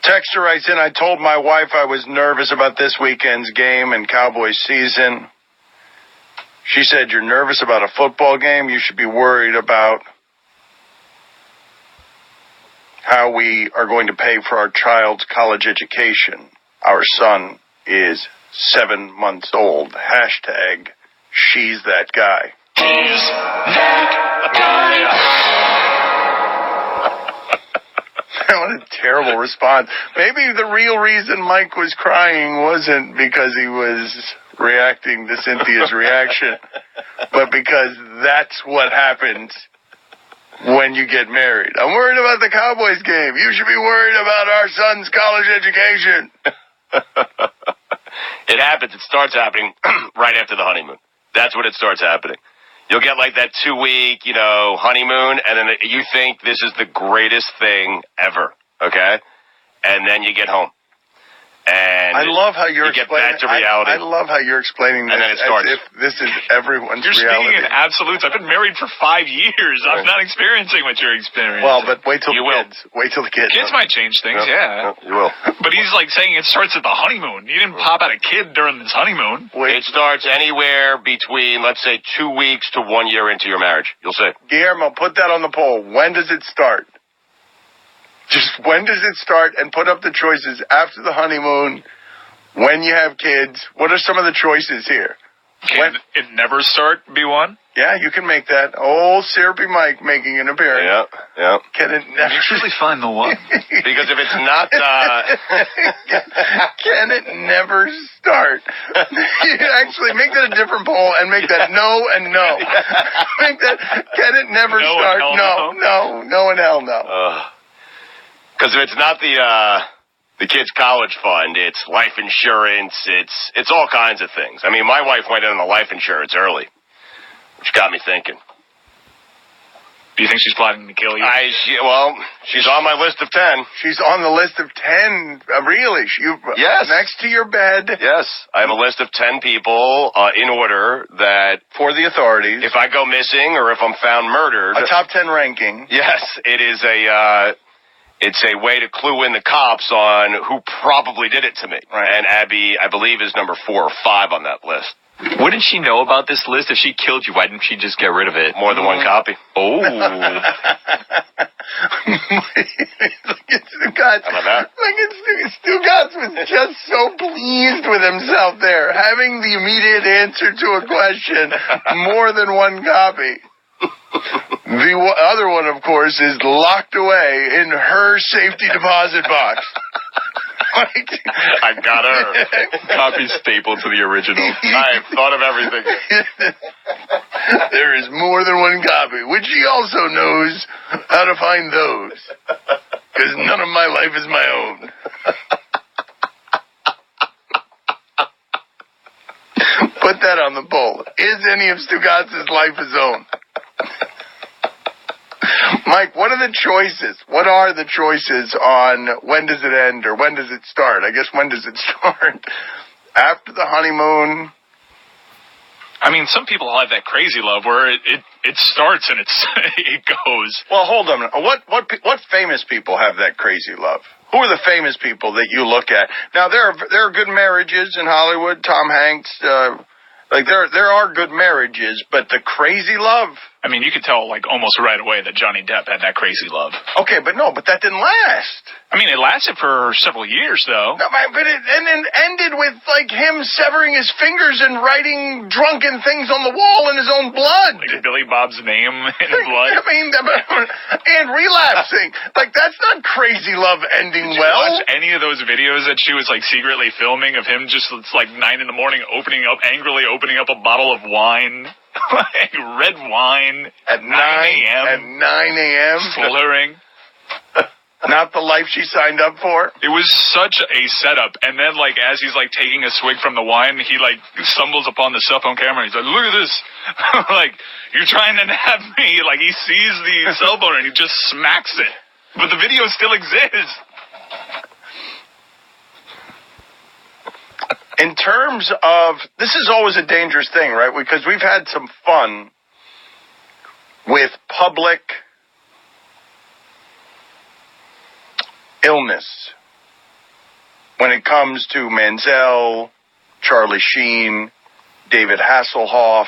Texter writes in, I told my wife I was nervous about this weekend's game and Cowboys season. She said, you're nervous about a football game? You should be worried about how we are going to pay for our child's college education. Our son is 7 months old. Hashtag, she's that guy. She's that guy. What a terrible response. Maybe the real reason Mike was crying wasn't because he was reacting to Cynthia's reaction, but because that's what happens when you get married. I'm worried about the Cowboys game. You should be worried about our son's college education. It happens. It starts happening right after the honeymoon. That's when it starts happening. You'll get like that 2-week, honeymoon, and then you think this is the greatest thing ever, okay? And then you get home. And I love how you're you get back to reality. I love how you're explaining this And then it starts. as if this is everyone's You're reality. speaking in absolutes. I've been married for 5 years. I'm not experiencing what you're experiencing. Well, but wait till You the will. kids. Wait till the kids. Kids might change things, yeah. You will. But he's like saying it starts at the honeymoon. You didn't pop out a kid during this honeymoon. It starts anywhere between, let's say, 2 weeks to 1 year into your marriage. You'll see. Guillermo, put that on the poll. When does it start? Just when does it start? And put up the choices after the honeymoon, when you have kids. What are some of the choices here? Can it never start, be one? Yeah, you can make that. Old Syrupy Mike making an appearance. Yeah. Can it never... Usually find the one. Because if it's not, Can it never start? Actually, make that a different poll and make that no and no. Make that, can it never No and start? hell No and hell no. because if it's not the kids' college fund, it's life insurance, it's all kinds of things. I mean, my wife went in on the life insurance early, which got me thinking. Do you think she's plotting to kill you? She's on my list of 10. She's on the list of 10. Really? Yes. Next to your bed. Yes, I have a list of 10 people in order that For the authorities. if I go missing or if I'm found murdered, A top 10 ranking. yes, it is it's a way to clue in the cops on who probably did it to me. Right. And Abby, I believe, is number 4 or 5 on that list. Wouldn't she know about this list? If she killed you, why didn't she just get rid of it? More than one copy. Oh. Look at Stugatz. How about that? Look at Stugatz was just so pleased with himself there, having the immediate answer to a question, more than one copy. The other one, of course, is locked away in her safety deposit box. I got her. Copy stapled to the original. I've thought of everything. There is more than one copy, which she also knows how to find those. Because none of my life is my own. Put that on the poll. Is any of Stugatz's life his own? Mike, what are the choices? What are the choices on when does it end or when does it start? I guess when does it start? After the honeymoon? I mean, some people have that crazy love where it starts and it goes. Well, hold on. What famous people have that crazy love? Who are the famous people that you look at? Now, there are good marriages in Hollywood. Tom Hanks, there are good marriages, but the crazy love. I mean, you could tell like almost right away that Johnny Depp had that crazy love. Okay, but that didn't last. I mean, it lasted for several years, though. No, but it ended with like him severing his fingers and writing drunken things on the wall in his own blood. Like Billy Bob's name in blood. I mean, and relapsing. Like, that's not crazy love ending Did you well. watch any of those videos that she was like secretly filming of him just it's like 9 in the morning angrily opening up a bottle of wine? Like red wine At 9 a.m. At 9 a.m. slurring. Not the life she signed up for. It was such a setup. And then, like, as he's, like, taking a swig from the wine, he, like, stumbles upon the cell phone camera. He's like, look at this. Like, you're trying to nab me. Like, he sees the cell phone and he just smacks it. But the video still exists. In terms of, this is always a dangerous thing, right? Because we've had some fun with public illness when it comes to Manziel, Charlie Sheen, David Hasselhoff,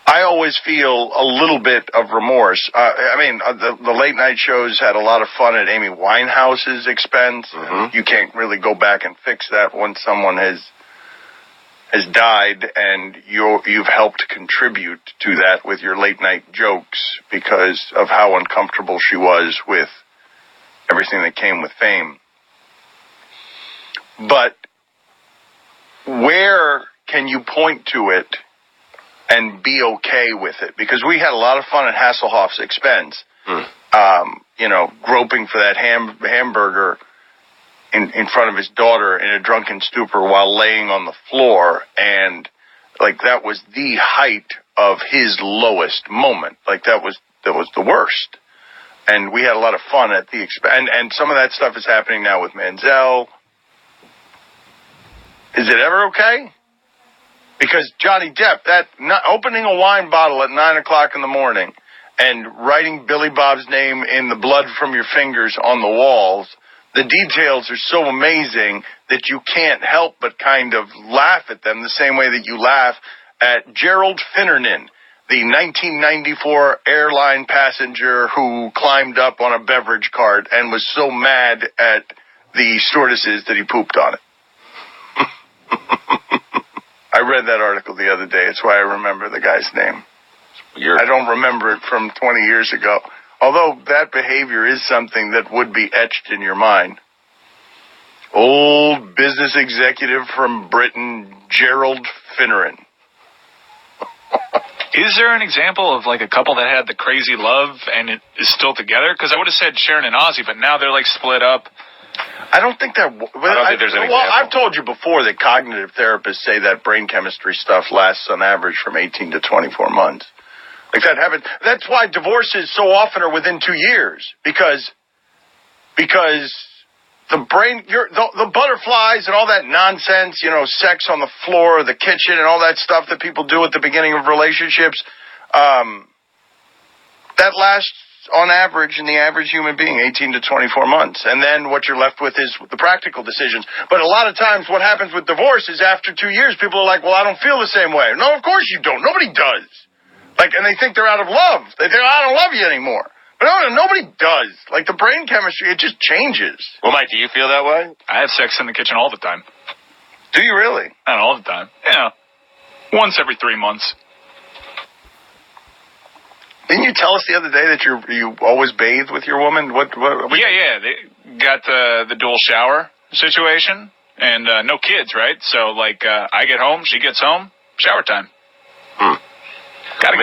I always feel a little bit of remorse. The late night shows had a lot of fun at Amy Winehouse's expense. Mm-hmm. You can't really go back and fix that once someone has died, and you've helped contribute to that with your late night jokes because of how uncomfortable she was with everything that came with fame. But where can you point to it and be okay with it? Because we had a lot of fun at Hasselhoff's expense. Groping for that hamburger in front of his daughter in a drunken stupor while laying on the floor, and that was the height of his lowest moment. That was the worst. And we had a lot of fun at the expense. And some of that stuff is happening now with Manziel. Is it ever okay? Because Johnny Depp, opening a wine bottle at 9 o'clock in the morning and writing Billy Bob's name in the blood from your fingers on the walls, the details are so amazing that you can't help but kind of laugh at them the same way that you laugh at Gerald Finnernan, the 1994 airline passenger who climbed up on a beverage cart and was so mad at the stewardesses that he pooped on it. I read that article the other day. It's why I remember the guy's name. Weird. I don't remember it from 20 years ago. Although that behavior is something that would be etched in your mind. Old business executive from Britain, Gerald Finneran. Is there an example of a couple that had the crazy love and it is still together? Because I would have said Sharon and Ozzy, but now they're split up. I don't think that. I don't think there's an example. I've told you before that cognitive therapists say that brain chemistry stuff lasts on average from 18 to 24 months. That happens. That's why divorces so often are within 2 years because the brain, the butterflies and all that nonsense, sex on the floor, the kitchen, and all that stuff that people do at the beginning of relationships, that lasts on average in the average human being 18 to 24 months. And then what you're left with is the practical decisions. But a lot of times what happens with divorce is after 2 years, people are like, well, I don't feel the same way. No, of course you don't. Nobody does. And they think they're out of love. They think, I don't love you anymore. But no, nobody does. The brain chemistry, it just changes. Well, Mike, do you feel that way? I have sex in the kitchen all the time. Do you really? Not all the time. Yeah. Once every 3 months. Didn't you tell us the other day that you always bathe with your woman? What Yeah. They got the dual shower situation, and no kids, right? So, I get home, she gets home, shower time. That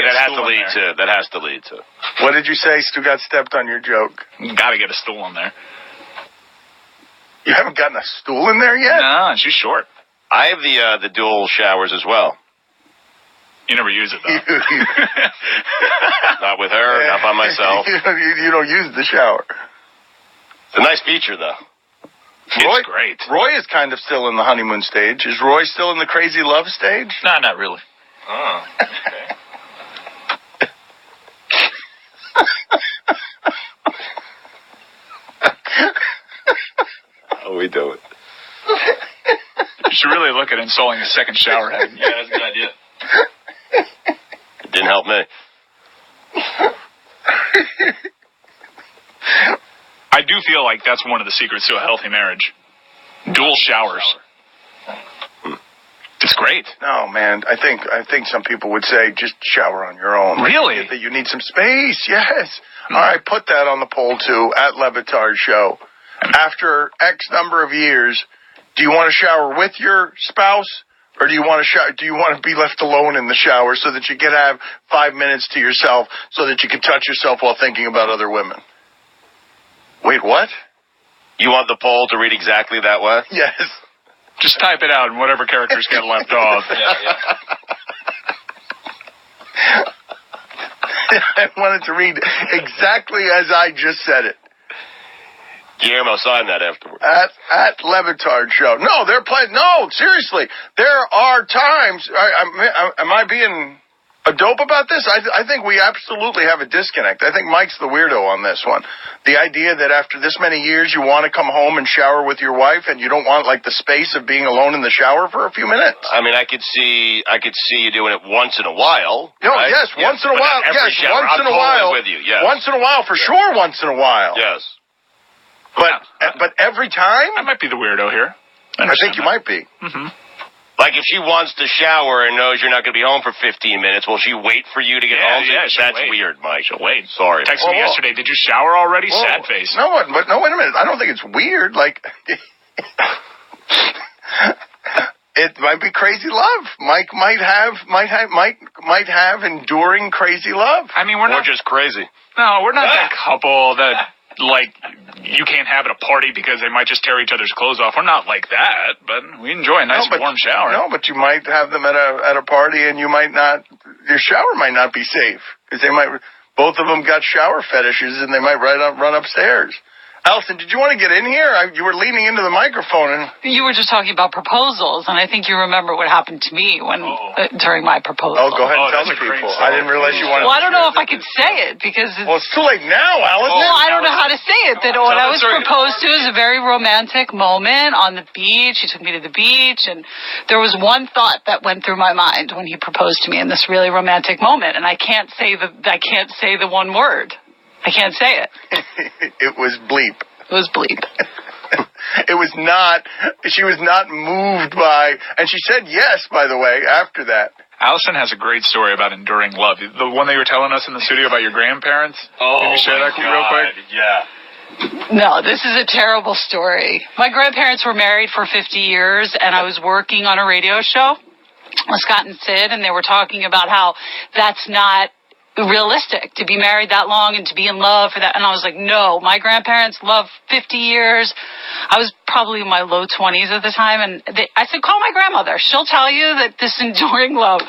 has to lead to. What did you say? Stu got stepped on your joke. Gotta get a stool in there. You haven't gotten a stool in there yet? No, she's short. I have the dual showers as well. You never use it, though. Not with her, not by myself. You don't use the shower. It's a nice feature, though. It's great. Roy is kind of still in the honeymoon stage. Is Roy still in the crazy love stage? No, not really. Oh, okay. How we do it? You should really look at installing a second shower head. Yeah, that's a good idea. It didn't help me. I do feel like that's one of the secrets to a healthy marriage. Dual showers. It's great. No, man. I think some people would say just shower on your own. Really? That you need some space. Yes. All right, put that on the poll too at Levitard Show. After X number of years, do you want to shower with your spouse, or do you want to be left alone in the shower so that you can have 5 minutes to yourself, so that you can touch yourself while thinking about other women? Wait, what? You want the poll to read exactly that way? Yes. Just type it out and whatever characters get left off. I wanted to read exactly as I just said it. Guillermo signed that afterwards. At Levitard Show. No, they're playing. No, seriously. There are times. Am I being dope about this? I think we absolutely have a disconnect. I think Mike's the weirdo on this one. The idea that after this many years you want to come home and shower with your wife and you don't want like the space of being alone in the shower for a few minutes. I mean, I could see you doing it once in a while. No, right? yes, once in a while. Yes, shower. once I'm in a while. totally with you. Yes. Once in a while, for sure. Once in a while. Yes. But every time, I might be the weirdo here. I think you might be. Mm-hmm. Like if she wants to shower and knows you're not going to be home for 15 minutes, will she wait for you to get home? Yeah, That's wait. weird, Mike. She'll wait. Sorry. Texted me yesterday. Did you shower already? Whoa. Sad face. No, but no, wait a minute. I don't think it's weird. Like, it might be crazy love. Mike might have enduring crazy love. I mean, we're not just crazy. No, we're not that couple that like you can't have at a party because they might just tear each other's clothes off. We're not like that, but we enjoy a nice warm shower. No, but you might have them at a party, and you might not. Your shower might not be safe because both of them got shower fetishes, and they might run upstairs. Allison, did you want to get in here? You were leaning into the microphone. And you were just talking about proposals, and I think you remember what happened to me when during my proposal. Oh, go ahead and tell that's the a great people. story. I didn't realize you wanted. Well, I don't know if I could say it because Well, it's too late now, Allison. well, I don't know how to say it. That when I was proposed to, it was a very romantic moment on the beach. He took me to the beach, and there was one thought that went through my mind when he proposed to me in this really romantic moment, and I can't say the one word. I can't say it. It was bleep. It was bleep. It was not. She was not moved by, and she said yes. By the way, after that. Allison has a great story about enduring love. The one that you were telling us in the studio about your grandparents. Can you share that real quick? Yeah. No, this is a terrible story. My grandparents were married for 50 years, and I was working on a radio show with Scott and Sid, and they were talking about how that's not realistic to be married that long and to be in love for that. And I was like, no, my grandparents loved 50 years. I was probably in my low 20s at the time. And I said, call my grandmother. She'll tell you that this enduring love.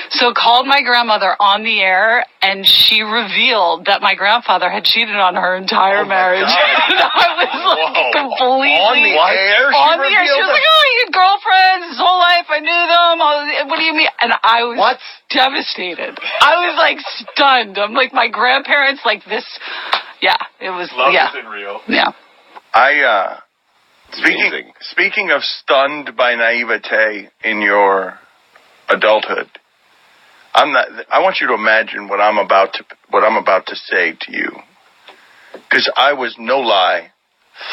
So called my grandmother on the air, and she revealed that my grandfather had cheated on her entire marriage. And I was like completely on the air. On the air. She was like, oh, he had girlfriends his whole life. I knew them. What do you mean? And I was devastated. I was like stunned. I'm like, my grandparents like this. Yeah, it was. Love yeah. isn't real. Yeah. Speaking of stunned by naivete in your adulthood, I want you to imagine what I'm about to say to you, because I was, no lie,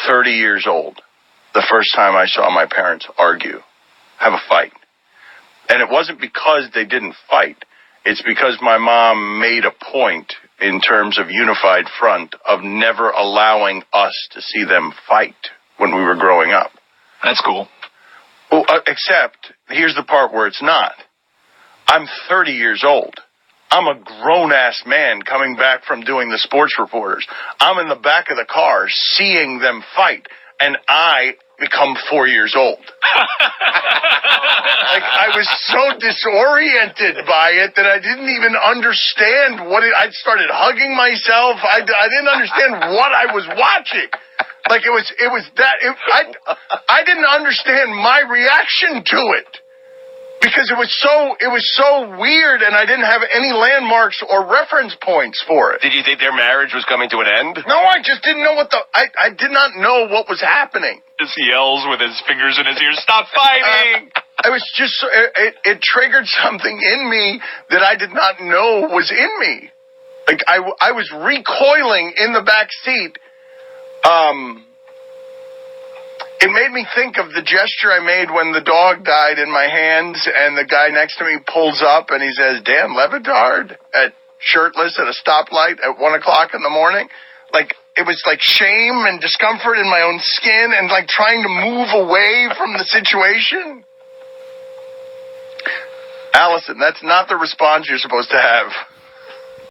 30 years old the first time I saw my parents have a fight. And it wasn't because they didn't fight. It's because my mom made a point in terms of unified front of never allowing us to see them fight when we were growing up. That's cool. Well, except, here's the part where it's not. I'm 30 years old. I'm a grown-ass man coming back from doing the sports reporters. I'm in the back of the car seeing them fight, and I become 4 years old. Like, I was so disoriented by it that I didn't even understand I started hugging myself. I didn't understand what I was watching. Like, I didn't understand my reaction to it. Because it was so weird, and I didn't have any landmarks or reference points for it. Did you think their marriage was coming to an end? No, I just didn't know I did not know what was happening. Just yells with his fingers in his ears, stop fighting! I was just, it triggered something in me that I did not know was in me. Like, I was recoiling in the back seat. It made me think of the gesture I made when the dog died in my hands, and the guy next to me pulls up and he says, Dan Le Batard, shirtless at a stoplight at 1 o'clock in the morning. Like, it was like shame and discomfort in my own skin and like trying to move away from the situation. Allison, that's not the response you're supposed to have.